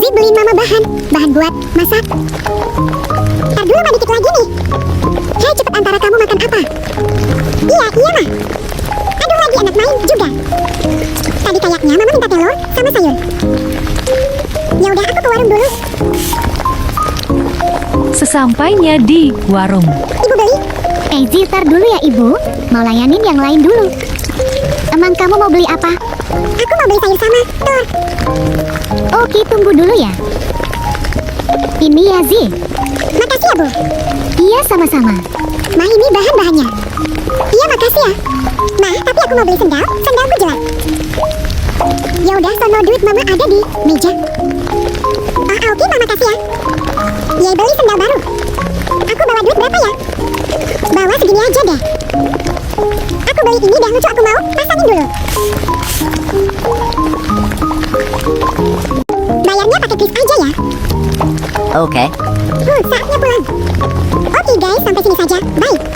Zi beliin mama bahan buat masak. Ntar dulu mah dikit lagi nih. Hei cepet, antara kamu makan apa? Iya mah. Aduh lagi anak main juga. Tadi kayaknya mama minta telur sama sayur. Ya udah aku ke warung dulu. Sesampainya di warung, Ibu beli? Zi, tar dulu ya ibu. Mau layanin yang lain dulu. Emang kamu mau beli apa? Aku mau beli sayur sama telur. Oke, tunggu dulu ya. Ini ya Zi. Makasih ya Bu. Iya, sama-sama. Mah ini bahan-bahannya. Iya makasih ya. Mah tapi aku mau beli sendalku jelek. Ya udah, sono duit mama ada di meja. Oke mama kasih ya. Yay beli sendal baru. Aku bawa duit berapa ya? Bawa segini aja deh. Aku beli ini deh, lucu, aku mau pasangin dulu. Bayarnya pakai kris aja ya. Okay. Saatnya pulang.